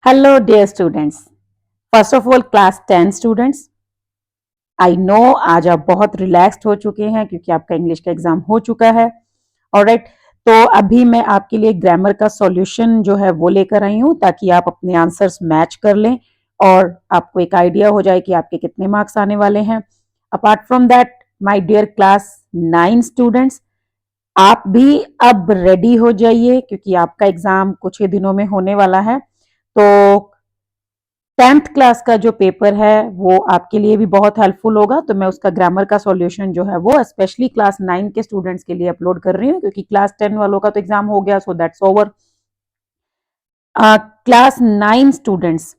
Hello dear students. First of all class 10 students, I know आज आप बहुत relaxed हो चुके हैं क्योंकि आपका इंग्लिश का एग्जाम हो चुका है। ऑलराइट, तो अभी मैं आपके लिए ग्रामर का सॉल्यूशन जो है वो लेकर आई हूँ ताकि आप अपने आंसर्स मैच कर लें और आपको एक आइडिया हो जाए कि आपके कितने मार्क्स आने वाले हैं। Apart from that, my dear class 9 students, आप भी अब रेडी हो जाइए क्योंकि आपका एग्जाम कुछ ही दिनों में होने वाला है। तो 10th क्लास का जो पेपर है वो आपके लिए भी बहुत हेल्पफुल होगा, तो मैं उसका ग्रामर का सॉल्यूशन जो है वो स्पेशली क्लास 9 के स्टूडेंट्स के लिए अपलोड कर रही हूँ क्योंकि क्लास 10 वालों का तो एग्जाम हो गया, so that's over. Class 9 students,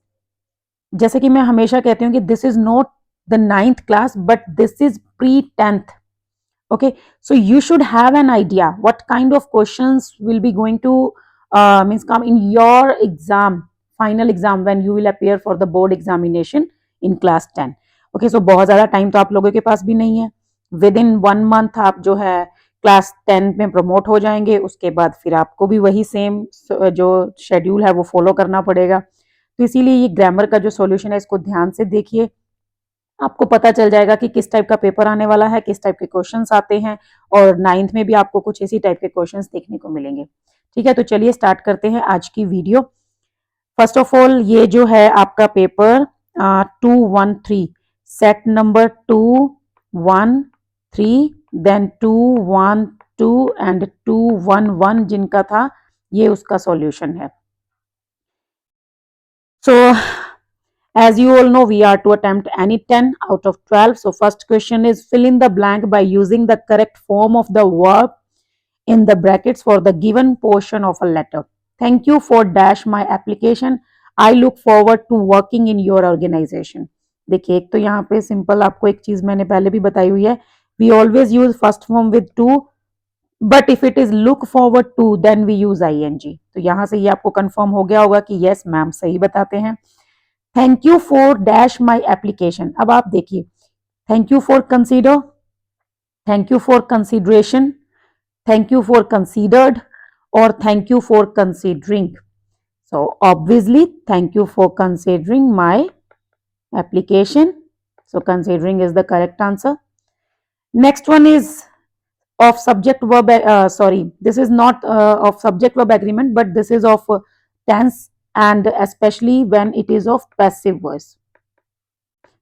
जैसे कि मैं हमेशा कहती हूँ कि this is not the 9th class but this is pre 10th. Okay, so you should have an idea what kind of questions will be going to means come in your exam, final exam, when you will appear for the board examination in class 10. Okay, so बहुत ज़्यादा time तो आप लोगों के पास भी नहीं है। With in 1 month आप जो है क्लास 10 में प्रमोट हो जाएंगे, उसके बाद फिर आपको भी वही सेम जो शेड्यूल है वो फॉलो करना पड़ेगा। तो इसीलिए ये ग्रामर का जो सॉल्यूशन है इसको ध्यान से देखिए, आपको पता चल जाएगा कि किस टाइप का पेपर आने वाला है, किस टाइप के क्वेश्चंस आते हैं, और 9th में भी आपको कुछ इसी टाइप के क्वेश्चंस देखने को मिलेंगे। ठीक है, तो चलिए स्टार्ट करते हैं आज की वीडियो। फर्स्ट ऑफ ऑल, ये जो है आपका paper 213, set number 213, then 212 and 211 जिनका था, ये उसका सॉल्यूशन है। So, as you all know, we are to attempt any 10 out of 12. So, first question is fill in the blank by using the correct form of the verb in the brackets for the given portion of a letter. Thank you for dash my application. I look forward to working in your organization. देखिए, एक तो यहाँ पे simple आपको एक चीज मैंने पहले भी बताई हुई है, we always use first form with to, but if it is look forward to then we use ing. तो यहाँ से ये आपको कंफर्म हो गया होगा कि यस मैम सही बताते हैं। Thank you for dash my application, अब आप देखिए, thank you for consider, thank you for consideration, thank you for considered, और thank you for considering. So obviously thank you for considering my application, so considering is the correct answer. Next one is of subject verb, sorry, this is not of subject verb agreement, but this is of tense and especially when it is of passive voice.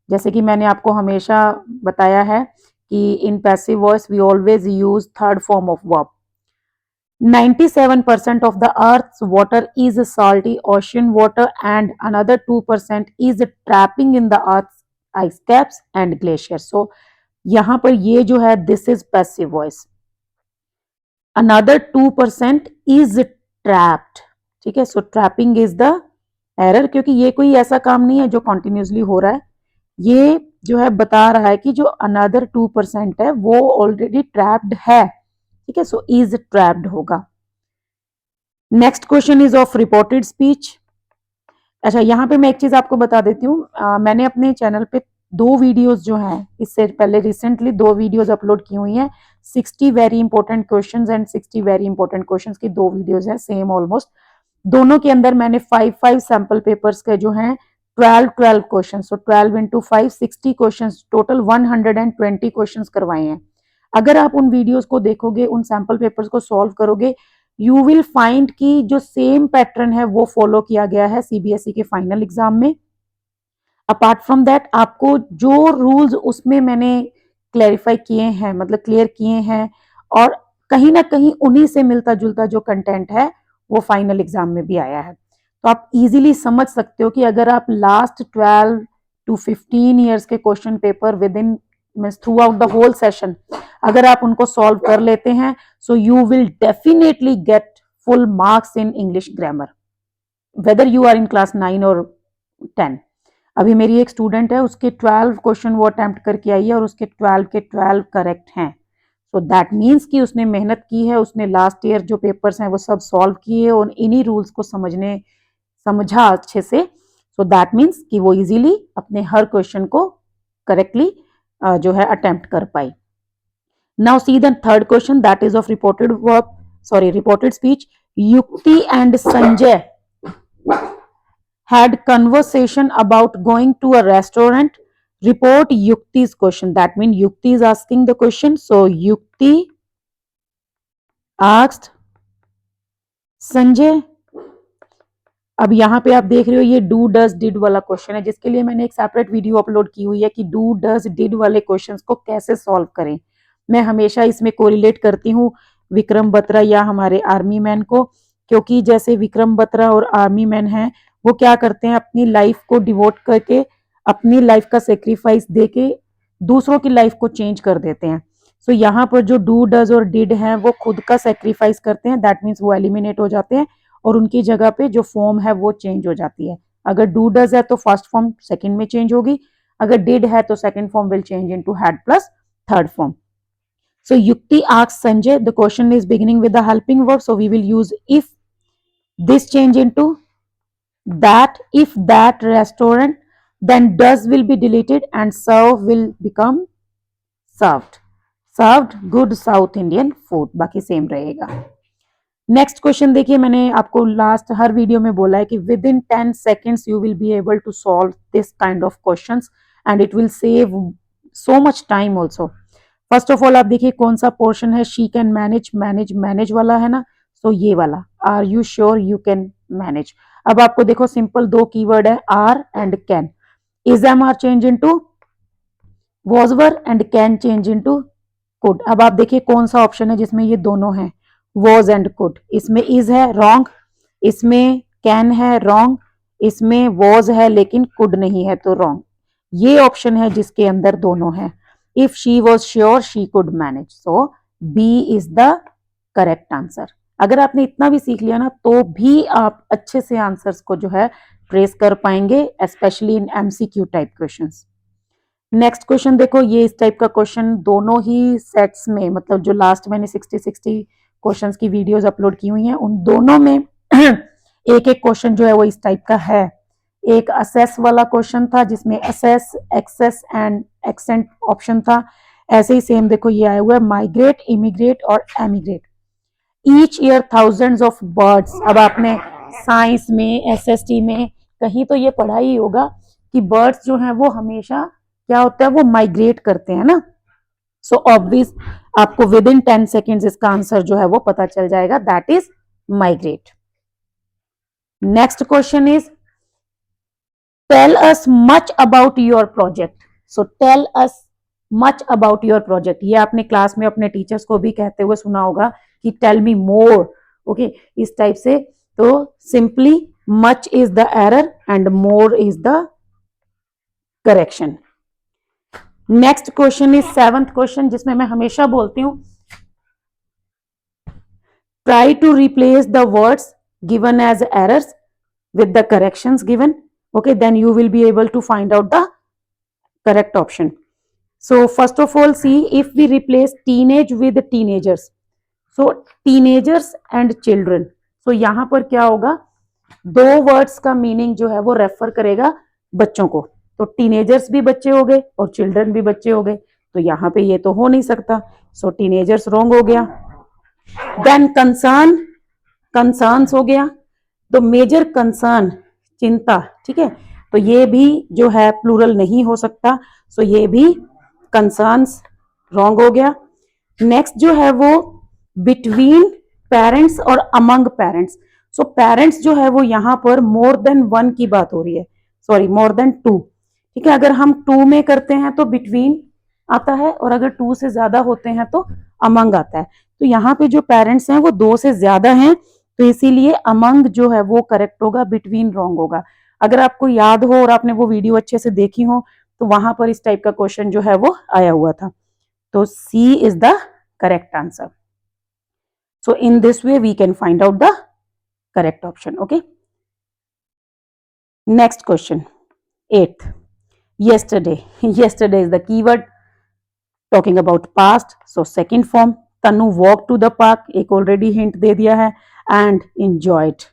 जैसे कि मैंने आपको हमेशा बताया है कि in passive voice we always use third form of verb. 97% of the earth's water is salty ocean water and another 2% is trapping in the earth's ice caps and glaciers. So यहाँ पर ये जो है this is passive voice. Another 2% is trapped. ठीक है, so trapping is the error क्योंकि ये कोई ऐसा काम नहीं है जो कंटिन्यूसली हो रहा है, ये जो है बता रहा है कि जो अनदर 2% है वो ऑलरेडी ट्रैप्ड है। ठीक है, सो इज ट्रैप्ड होगा। Next question is of reported speech. अच्छा, यहाँ पे मैं एक चीज आपको बता देती हूँ, मैंने अपने चैनल पे 2 वीडियोस जो हैं इससे पहले रिसेंटली 2 वीडियोस अपलोड की हुई हैं, 60 very important questions and 60 very important questions की 2 वीडियोस हैं सेम ऑलमोस्ट। दोनों के अंदर मैंने 5 सैंपल पेपर्स के जो हैं 12 क्वेश्चन, सो 12 इंटू 5 60 क्वेश्चन, टोटल 120 क्वेश्चन करवाए हैं। अगर आप उन वीडियोस को देखोगे, उन सैंपल पेपर्स को सॉल्व करोगे, यू विल फाइंड कि जो सेम पैटर्न है वो फॉलो किया गया है सीबीएसई के फाइनल एग्जाम में। अपार्ट फ्रॉम दैट, आपको जो रूल्स उसमें मैंने क्लैरिफाई किए हैं, मतलब क्लियर किए हैं, और कहीं ना कहीं उन्हीं से मिलता जुलता जो कंटेंट है वो फाइनल एग्जाम में भी आया है। तो आप इजीली समझ सकते हो कि अगर आप लास्ट 12 to 15 ईयर्स के question paper within throughout the whole session अगर आप उनको सॉल्व कर लेते हैं, so you will definitely get full marks in English grammar, whether you are in class 9 और 10। अभी मेरी एक स्टूडेंट है, उसके 12 क्वेश्चन वो अटेम्प्ट करके आई है और उसके 12 के 12 करेक्ट हैं। सो दैट मीन्स कि उसने मेहनत की है, उसने लास्ट ईयर जो पेपर्स हैं वो सब सॉल्व किए और इन्हीं रूल्स को समझा अच्छे से। सो दैट मीन्स कि वो इजीली अपने हर क्वेश्चन को करेक्टली जो है अटेम्प्ट कर पाई। Now see the third question, that is of reported speech. Yukti and Sanjay had conversation about going to a restaurant. Report Yukti's question. That means Yukti is asking the question. So Yukti asked Sanjay. अब यहाँ पे आप देख रहे हो ये do does did वाला question है, जिसके लिए मैंने एक सेपरेट वीडियो अपलोड की हुई है कि डू डज डिड वाले क्वेश्चंस को कैसे सॉल्व करें। मैं हमेशा इसमें कोरिलेट करती हूँ विक्रम बत्रा या हमारे आर्मी मैन को, क्योंकि जैसे विक्रम बत्रा और आर्मी मैन हैं वो क्या करते हैं, अपनी लाइफ को डिवोट करके, अपनी लाइफ का सेक्रीफाइस देके दूसरों की लाइफ को चेंज कर देते हैं। सो यहाँ पर जो डू डज और डिड हैं वो खुद का सेक्रीफाइस करते हैं, दैट मीन्स वो एलिमिनेट हो जाते हैं और उनकी जगह पे जो फॉर्म है वो चेंज हो जाती है। अगर डू डज है तो फर्स्ट फॉर्म सेकंड में चेंज होगी, अगर डिड है तो second form will change into had plus third form. So Yukti asks Sanjay, the question is beginning with the helping verb, so we will use if. This change into that, if that restaurant, then does will be deleted and serve will become served. Served good South Indian food, बाकी same रहेगा। Next question देखिए, मैंने आपको last हर video में बोला है कि within 10 seconds you will be able to solve this kind of questions and it will save so much time also. First of all आप देखिए कौन सा पोर्शन है, she can manage, manage manage वाला है ना, सो ये वाला, are you sure you can manage. अब आपको देखो सिंपल दो कीवर्ड है are and can, is am are change into was were and can change into could. अब आप देखिए कौन सा ऑप्शन है जिसमें ये दोनों हैं, वॉज एंड कुड। इसमें इज है रॉन्ग, इसमें कैन है रॉन्ग, इसमें वॉज है लेकिन कुड नहीं है तो रॉन्ग। ये ऑप्शन है जिसके अंदर दोनों है। If she was sure she could manage, so B is the correct answer. अगर आपने इतना भी सीख लिया ना तो भी आप अच्छे से आंसर्स को जो है ट्रेस कर पाएंगे, specially in MCQ type questions. Next question देखो, ये इस टाइप का क्वेश्चन दोनों ही सेट्स में, मतलब जो लास्ट मैंने 60 क्वेश्चंस की वीडियोस अपलोड की हुई हैं उन दोनों में एक एक क्वेश्चन जो है वो इस टाइप का है। एक असेस वाला क्वेश्चन था जिसमें assess, access and accent option था। ऐसे ही सेम देखो ये आया हुआ है माइग्रेट, इमिग्रेट और emigrate. Each year thousands of birds. अब आपने साइंस में, एसएसटी में कहीं तो ये पढ़ा ही होगा कि बर्ड्स जो हैं वो हमेशा क्या होता है, वो माइग्रेट करते हैं ना। सो ऑब्वियस आपको विद इन 10 सेकेंड्स इसका आंसर जो है वो पता चल जाएगा, that is migrate. Next question is tell us much about your project. So tell us much about your project, ये आपने क्लास में अपने टीचर्स को भी कहते हुए सुना होगा कि टेल मी मोर, ओके, इस टाइप से। तो simply much is the error and more is the correction. Next question is 7th question, जिसमें मैं हमेशा बोलती हूं try to replace the words given as errors with the corrections given, okay, then you will be able to find out the correct option. So first of all, see, if we replace teenage with teenagers, so teenagers and children, so यहाँ पर क्या होगा, दो words का meaning जो है वो refer करेगा बच्चों को, तो टीनेजर्स भी बच्चे हो गए और चिल्ड्रन भी बच्चे हो गए, तो यहाँ पे ये तो हो नहीं सकता, सो टीनेजर्स रॉन्ग हो गया। देन कंसर्न, कंसर्न्स हो गया, तो मेजर कंसर्न चिंता, ठीक है, तो ये भी जो है प्लूरल नहीं हो सकता, सो ये भी कंसर्न्स रॉन्ग हो गया। नेक्स्ट जो है वो बिटवीन पेरेंट्स और अमंग पेरेंट्स, सो पेरेंट्स जो है वो यहाँ पर मोर देन 1 की बात हो रही है, सॉरी मोर देन 2, ठीक है। अगर हम 2 में करते हैं तो बिटवीन आता है और अगर 2 से ज्यादा होते हैं तो अमंग आता है, तो यहाँ पे जो पेरेंट्स हैं वो 2 से ज्यादा हैं, तो इसीलिए अमंग जो है वो करेक्ट होगा, बिटवीन रॉन्ग होगा। अगर आपको याद हो और आपने वो वीडियो अच्छे से देखी हो तो वहां पर इस टाइप का क्वेश्चन जो है वो आया हुआ था, तो C is the correct answer. So in this way we can find out the correct option, okay. Next question 8th, yesterday, yesterday is the keyword talking about past, so second form। Tanu walk to the park, एक already hint दे दिया है, and enjoyed,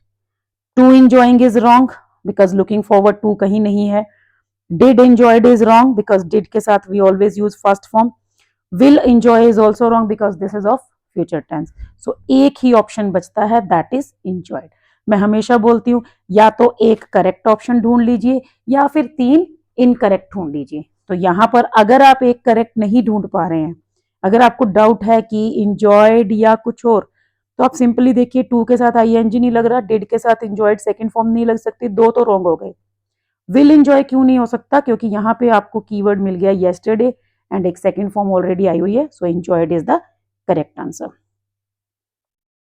to enjoying is wrong because looking forward to कहीं नहीं है। did enjoyed is wrong because did के साथ we always use first form। will enjoy is also wrong because this is of future tense, so एक ही option बचता है, that is enjoyed। मैं हमेशा बोलती हूँ या तो एक करेक्ट ऑप्शन ढूंढ लीजिए या फिर 3 इनकरेक्ट ढूंढ लीजिए। तो यहाँ पर अगर आप एक करेक्ट नहीं ढूंढ पा रहे हैं, अगर आपको डाउट है कि इंजॉयड या कुछ और, तो आप सिंपली देखिए 2 के साथ आईएनजी नहीं लग रहा, डिड के साथ इंजॉयड सेकंड फॉर्म नहीं लग सकती, 2 तो रॉन्ग हो गए। विल इंजॉय क्यों नहीं हो सकता? क्योंकि यहाँ पे आपको कीवर्ड मिल गया येस्टरडे एंड एक सेकंड फॉर्म ऑलरेडी आई हुई है, so enjoyed is the correct answer.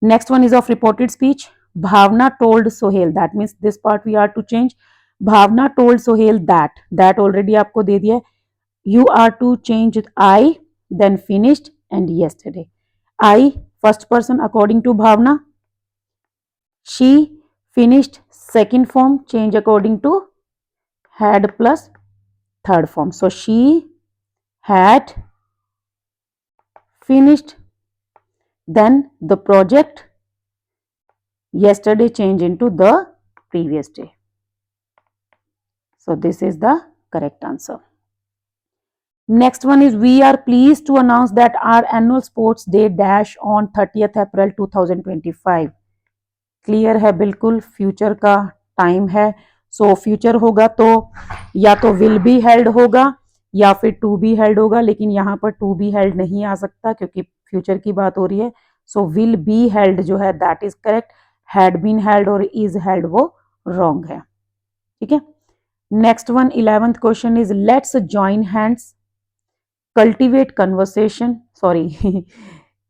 Next one is of reported speech. Bhavna told Sohail, that means this part we are to change. Bhavna told Sohail that already आपको दे दिया है. You are to change I, then finished and yesterday. I, first person according to Bhavna. She, finished, second form, change according to had plus third form. So she had finished, then the project, yesterday change into the previous day. So this is the correct answer. Next one is, we are pleased to announce that our annual sports day dash on 30th April 2025. Clear है, बिल्कुल future का time है। So future होगा तो या तो will be held होगा या फिर टू बी हेल्ड होगा, लेकिन यहाँ पर टू बी हेल्ड नहीं आ सकता क्योंकि फ्यूचर की बात हो रही है। सो विल बी हेल्ड जो है that is correct, had been held और इज हेल्ड वो रॉन्ग है। ठीक है, next one 11th question is, let's join hands, cultivate conversation sorry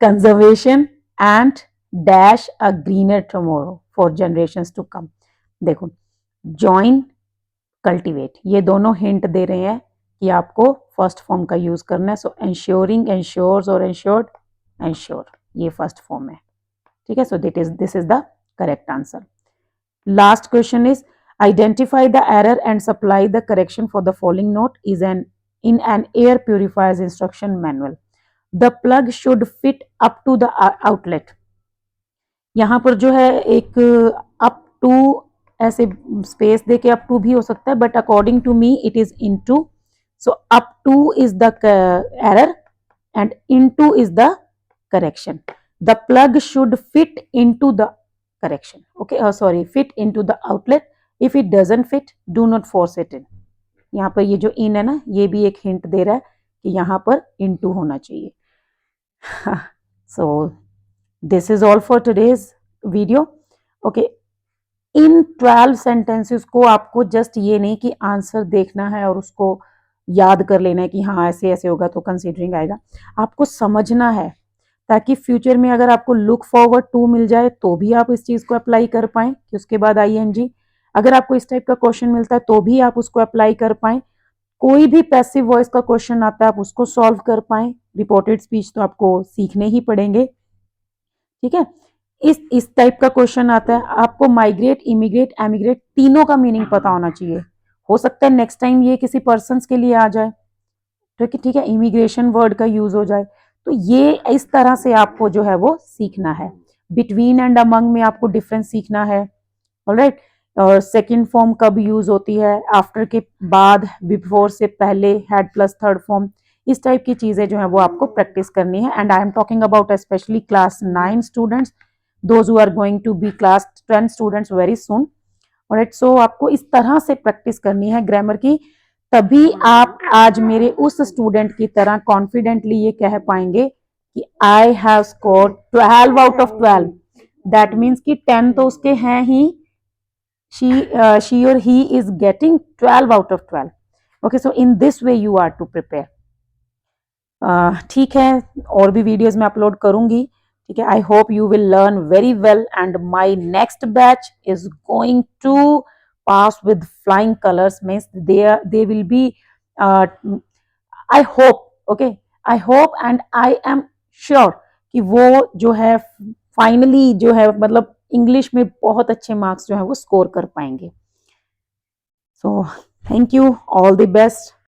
conservation and dash a greener tomorrow for generations to come. देखो, join, cultivate, ये दोनों hint दे रहे हैं कि आपको फर्स्ट फॉर्म का यूज करना है। सो एंश्योरिंग, एंश्योर्स और एंश्योर्ड, एंश्योर, ये फर्स्ट फॉर्म है। ठीक है, so this is the correct answer. Last question is, identify the error and supply the correction for the following note is in an air purifier's instruction manual. The plug should fit up to the outlet. यहाँ पर जो है एक up to ऐसे space दे के up to भी हो सकता है, but according to me it is into. So up to is the error and into is the correction. The plug should fit into the correction. Okay, sorry, fit into the outlet. If it doesn't fit, do not force it in. यहाँ पर ये जो in है ना, ये भी एक hint दे रहा है कि यहाँ पर into होना चाहिए. So this is all for today's video. Okay, in 12 sentences को आपको जस्ट ये नहीं कि आंसर देखना है और उसको याद कर लेना है कि हाँ ऐसे ऐसे होगा तो कंसीडरिंग आएगा, आपको समझना है ताकि फ्यूचर में अगर आपको लुक फॉरवर्ड टू मिल जाए तो भी आप इस चीज को अप्लाई कर पाए कि उसके बाद आईएनजी, अगर आपको इस टाइप का क्वेश्चन मिलता है तो भी आप उसको अप्लाई कर पाए, कोई भी पैसिव वॉइस का क्वेश्चन आता है आप उसको सॉल्व कर पाए। रिपोर्टेड स्पीच तो आपको सीखने ही पड़ेंगे। ठीक है, इस टाइप का क्वेश्चन आता है, आपको माइग्रेट, इमिग्रेट, एमिग्रेट तीनों का मीनिंग पता होना चाहिए। हो सकता है नेक्स्ट टाइम ये किसी पर्सन के लिए आ जाए, ठीक है, इमिग्रेशन वर्ड का यूज हो जाए, तो ये इस तरह से आपको जो है वो सीखना है। बिटवीन एंड अमंग में आपको डिफरेंस सीखना है। ऑलराइट, और सेकंड फॉर्म कब यूज होती है, आफ्टर के बाद, बिफोर से पहले, हैड प्लस थर्ड फॉर्म, इस टाइप की चीजें जो है वो आपको प्रैक्टिस करनी है। And I am talking about specially class 9 students, those who are going to be class 10 students very soon. Alright, so आपको इस तरह से प्रैक्टिस करनी है ग्रामर की, तभी आप आज मेरे उस स्टूडेंट की तरह कॉन्फिडेंटली ये कह पाएंगे कि I have scored 12 out of 12। That means कि 10 तो उसके हैं ही, she or he is getting 12 out of 12. Okay, so in this way you are to prepare. ठीक है, और भी वीडियोस मैं अपलोड करूंगी। ठीक है, I hope you will learn very well and my next batch is going to pass with flying colors, means they will be I hope, okay, I hope and I am sure कि वो जो है finally जो है मतलब English में बहुत अच्छे मार्क्स जो है वो स्कोर कर पाएंगे। So thank you, all the best.